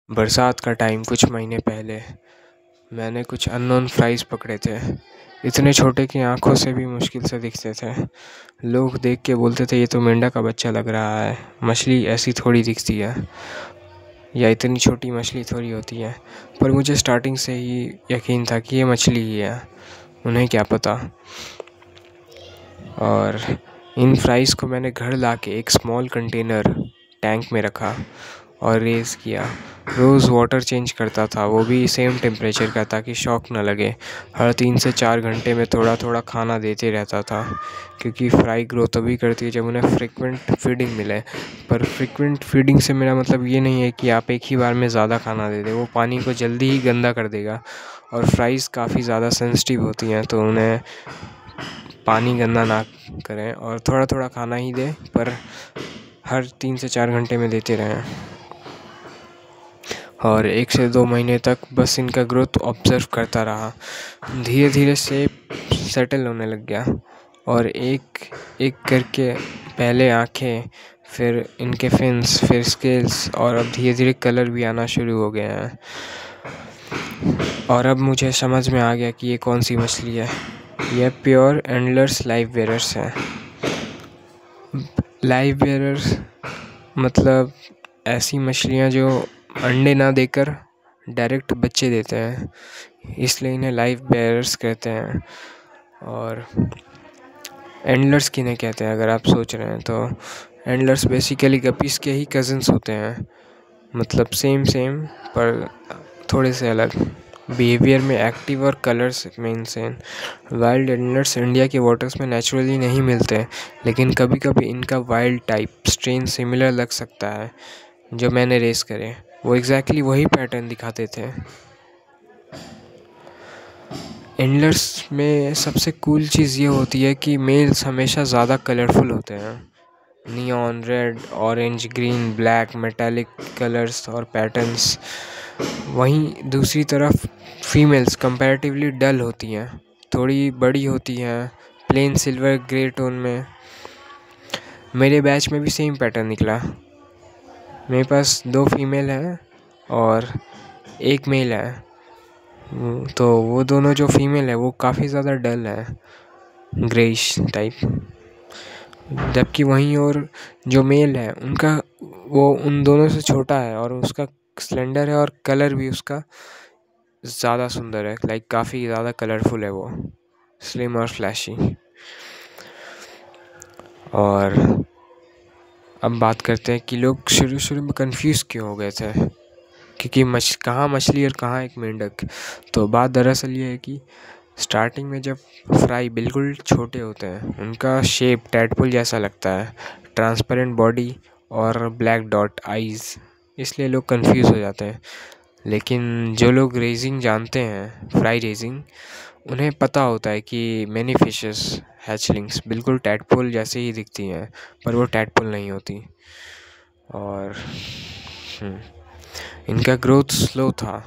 बरसात का टाइम कुछ महीने पहले मैंने कुछ अननोन फ्राइज़ पकड़े थे। इतने छोटे कि आँखों से भी मुश्किल से दिखते थे। लोग देख के बोलते थे ये तो मेंढक का बच्चा लग रहा है, मछली ऐसी थोड़ी दिखती है या इतनी छोटी मछली थोड़ी होती है। पर मुझे स्टार्टिंग से ही यकीन था कि ये मछली ही है, उन्हें क्या पता। और इन फ्राइज़ को मैंने घर लाके एक स्मॉल कंटेनर टैंक में रखा और रेज़ किया। रोज़ वाटर चेंज करता था, वो भी सेम टेम्परेचर का, ताकि शॉक ना लगे। हर 3 से 4 घंटे में थोड़ा थोड़ा खाना देते रहता था, क्योंकि फ्राई ग्रो तभी करती है जब उन्हें फ्रिक्वेंट फीडिंग मिले। पर फ्रिक्वेंट फीडिंग से मेरा मतलब ये नहीं है कि आप एक ही बार में ज़्यादा खाना दे दें, वो पानी को जल्दी ही गंदा कर देगा। और फ्राइज़ काफ़ी ज़्यादा सेंसिटिव होती हैं, तो उन्हें पानी गंदा ना करें और थोड़ा थोड़ा खाना ही दें, पर हर 3 से 4 घंटे में देते रहें। और 1 से 2 महीने तक बस इनका ग्रोथ ऑब्ज़र्व करता रहा। धीरे धीरे शेप सेटल होने लग गया और एक एक करके पहले आँखें, फिर इनके फिन्स, फिर स्केल्स, और अब धीरे धीरे कलर भी आना शुरू हो गया है। और अब मुझे समझ में आ गया कि ये कौन सी मछली है। यह प्योर एंडलर्स लाइव बेयरर्स है। लाइव बेयरर्स मतलब ऐसी मछलियाँ जो अंडे ना देकर डायरेक्ट बच्चे देते हैं, इसलिए इन्हें लाइव बेयरर्स कहते हैं। और एंडलर्स किन्हें कहते हैं, अगर आप सोच रहे हैं तो एंडलर्स बेसिकली गपीज़ के ही कज़िन्स होते हैं। मतलब सेम पर थोड़े से अलग, बिहेवियर में एक्टिव और कलर्स में इंसेन। वाइल्ड एंडलर्स इंडिया के वाटर्स में नेचुरली नहीं मिलते, लेकिन कभी कभी इनका वाइल्ड टाइप स्ट्रेन सिमिलर लग सकता है। जो मैंने रेस करे वो एग्जैक्टली वही पैटर्न दिखाते थे। एंडलर्स में सबसे कूल चीज़ ये होती है कि मेल्स हमेशा ज़्यादा कलरफुल होते हैं। Neon red, orange, green, black, metallic colours और पैटर्न्स। वहीं दूसरी तरफ फीमेल्स कंपैरेटिवली डल होती हैं, थोड़ी बड़ी होती हैं, प्लेन सिल्वर ग्रे टोन में। मेरे बैच में भी सेम पैटर्न निकला। मेरे पास 2 फीमेल हैं और 1 मेल है। तो वो दोनों जो फीमेल है वो काफ़ी ज़्यादा डल है, ग्रेइश टाइप। जबकि वहीं और जो मेल है उनका, वो उन दोनों से छोटा है और उसका स्लेंडर है और कलर भी उसका ज़्यादा सुंदर है, लाइक काफ़ी ज़्यादा कलरफुल है वो, स्लिम और फ्लैशी। और अब बात करते हैं कि लोग शुरू में कंफ्यूज क्यों हो गए थे, क्योंकि कहाँ मछली और कहाँ एक मेंढक। तो बात दरअसल ये है कि स्टार्टिंग में जब फ्राई बिल्कुल छोटे होते हैं, उनका शेप टैडपोल जैसा लगता है, ट्रांसपेरेंट बॉडी और ब्लैक डॉट आइज़, इसलिए लोग कंफ्यूज हो जाते हैं। लेकिन जो लोग रेजिंग जानते हैं, फ्राई रेजिंग, उन्हें पता होता है कि मैनी फिशेस हैचलिंग्स बिल्कुल टैडपोल जैसे ही दिखती हैं, पर वो टैडपोल नहीं होती। और इनका ग्रोथ स्लो था,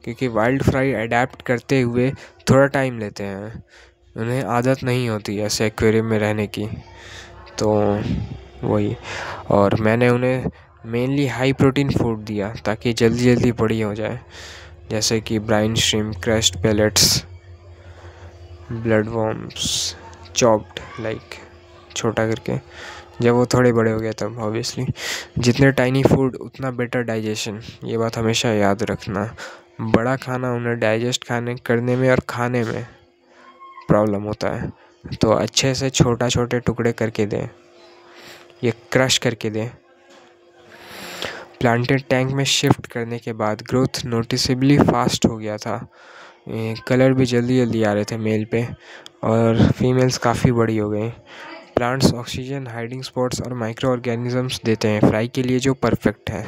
क्योंकि वाइल्ड फ्राई अडेप्ट करते हुए थोड़ा टाइम लेते हैं, उन्हें आदत नहीं होती ऐसे एक्वेरियम में रहने की। तो वही, और मैंने उन्हें मेनली हाई प्रोटीन फूड दिया ताकि जल्दी जल्दी बड़ी हो जाए, जैसे कि brine shrimp, crust pellets, blood worms, chopped, like छोटा करके। जब वो थोड़े बड़े हो गए तब ऑब्वियसली जितने टाइनी फूड उतना बेटर डाइजेशन, ये बात हमेशा याद रखना। बड़ा खाना उन्हें डाइजेस्ट करने में और खाने में प्रॉब्लम होता है, तो अच्छे से छोटे टुकड़े करके दें, ये क्रश करके दें। प्लांटेड टैंक में शिफ्ट करने के बाद ग्रोथ नोटिसेबली फास्ट हो गया था। कलर भी जल्दी आ रहे थे मेल पे, और फीमेल्स काफ़ी बड़ी हो गई। प्लांट्स ऑक्सीजन, हाइडिंग स्पॉट्स और माइक्रो ऑर्गेनिजम्स देते हैं फ्राई के लिए, जो परफेक्ट है।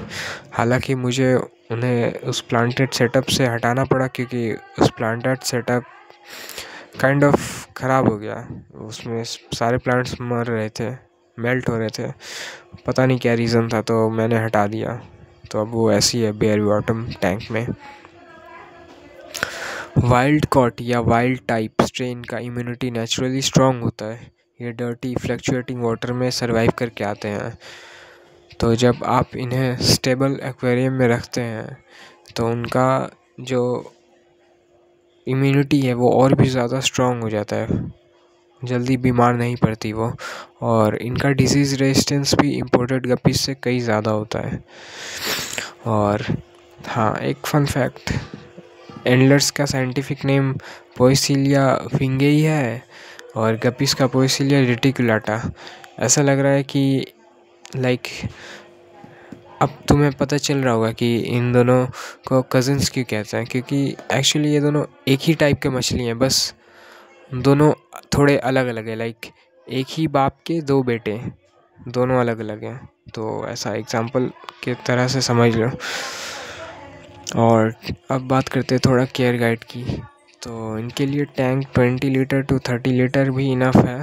हालांकि मुझे उन्हें उस प्लांटेड सेटअप से हटाना पड़ा, क्योंकि उस प्लांटेड सेटअप काइंड ऑफ ख़राब हो गया। उसमें सारे प्लांट्स मर रहे थे, मेल्ट हो रहे थे, पता नहीं क्या रीज़न था, तो मैंने हटा दिया। तो अब वो ऐसी है बेयर बॉटम टैंक में। वाइल्ड कॉट या वाइल्ड टाइप स्ट्रेन का इम्यूनिटी नेचुरली स्ट्रॉन्ग होता है। ये डर्टी फ्लक्चुएटिंग वाटर में सर्वाइव करके आते हैं, तो जब आप इन्हें स्टेबल एक्वेरियम में रखते हैं तो उनका जो इम्यूनिटी है वो और भी ज़्यादा स्ट्रॉन्ग हो जाता है, जल्दी बीमार नहीं पड़ती वो, और इनका डिजीज़ रेजिस्टेंस भी इम्पोर्टेड गप्पीज़ से कई ज़्यादा होता है। और हाँ, एक फन फैक्ट, एंडलर्स का साइंटिफिक नेम पोएसिलिया फिंगेई है और गप्पीज़ का पोएसिलिया रेटिकुलाटा। ऐसा लग रहा है कि लाइक अब तुम्हें पता चल रहा होगा कि इन दोनों को कज़िन्स क्यों कहते हैं, क्योंकि एक्चुअली ये दोनों एक ही टाइप के मछली हैं, बस दोनों थोड़े अलग अलग है। लाइक एक ही बाप के दो बेटे, दोनों अलग अलग हैं। तो ऐसा एग्जाम्पल के तरह से समझ लो। और अब बात करते हैं थोड़ा केयर गाइड की। तो इनके लिए टैंक 20 लीटर टू 30 लीटर भी इनफ है।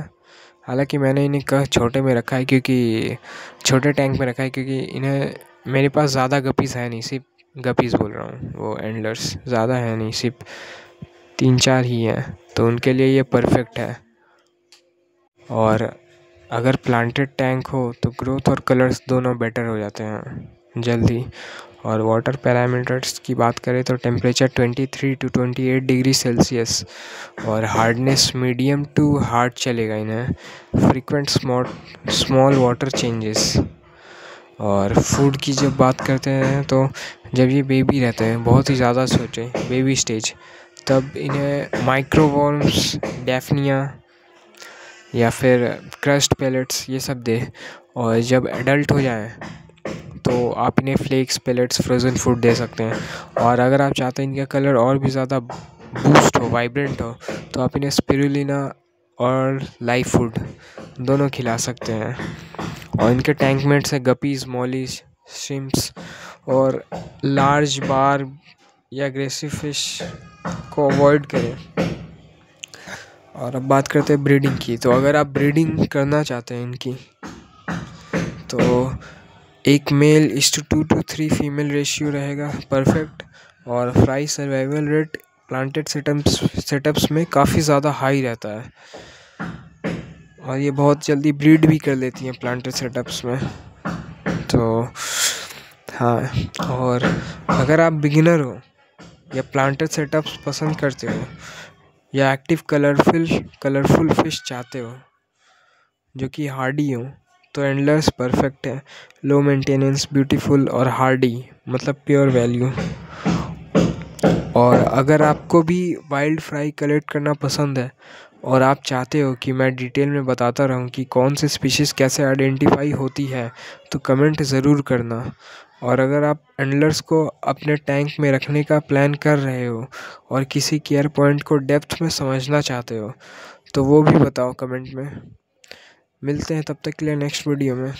हालांकि मैंने इन्हें छोटे में रखा है, क्योंकि छोटे टैंक में रखा है, क्योंकि इन्हें मेरे पास ज़्यादा गप्पीज़ है नहीं, सिर्फ गप्पीज़ बोल रहा हूँ, वो एंडलर्स ज़्यादा है नहीं, सिर्फ 3-4 ही हैं, तो उनके लिए ये परफेक्ट है। और अगर प्लांटेड टैंक हो तो ग्रोथ और कलर्स दोनों बेटर हो जाते हैं जल्दी। और वाटर पैरामीटर्स की बात करें तो टेम्परेचर 23 टू 28 डिग्री सेल्सियस और हार्डनेस मीडियम टू हार्ड चलेगा इन्हें। Frequent small water changes. और फूड की जब बात करते हैं तो जब ये बेबी रहते हैं, बहुत ही ज़्यादा सोचें बेबी स्टेज, तब इन्हें माइक्रोवॉर्म्स, डैफनिया या फिर क्रस्ट पेलेट्स ये सब दे। और जब एडल्ट हो जाएं तो आप इन्हें फ्लेक्स, पेलेट्स, फ्रोज़न फूड दे सकते हैं। और अगर आप चाहते हैं इनका कलर और भी ज़्यादा बूस्ट हो, वाइब्रेंट हो, तो आप इन्हें स्पिरुलिना और लाइव फूड दोनों खिला सकते हैं। और इनके टैंक मेट्स हैं गपीज़, मॉलीज, श्रिम्प्स और लार्ज बार या अग्रेसिव फिश को अवॉइड करें। और अब बात करते हैं ब्रीडिंग की। तो अगर आप ब्रीडिंग करना चाहते हैं इनकी, तो एक मेल 2 to 3 फीमेल रेशियो रहेगा परफेक्ट। और fry survival rate planted setups में काफ़ी ज़्यादा हाई रहता है, और ये बहुत जल्दी ब्रीड भी कर लेती हैं प्लांटेड सेटअप्स में। तो हाँ, और अगर आप बिगिनर हो या प्लांटेड सेटअप्स पसंद करते हो या एक्टिव कलरफुल फिश चाहते हो जो कि हार्डी हो, तो एंडलर्स परफेक्ट है। लो मेंटेनेंस, ब्यूटीफुल और हार्डी, मतलब प्योर वैल्यू। और अगर आपको भी वाइल्ड फ्राई कलेक्ट करना पसंद है और आप चाहते हो कि मैं डिटेल में बताता रहूं कि कौन सी स्पीशीज़ कैसे आइडेंटिफाई होती है, तो कमेंट ज़रूर करना। और अगर आप एंडलर्स को अपने टैंक में रखने का प्लान कर रहे हो और किसी केयर पॉइंट को डेप्थ में समझना चाहते हो, तो वो भी बताओ कमेंट में। मिलते हैं तब तक के लिए नेक्स्ट वीडियो में।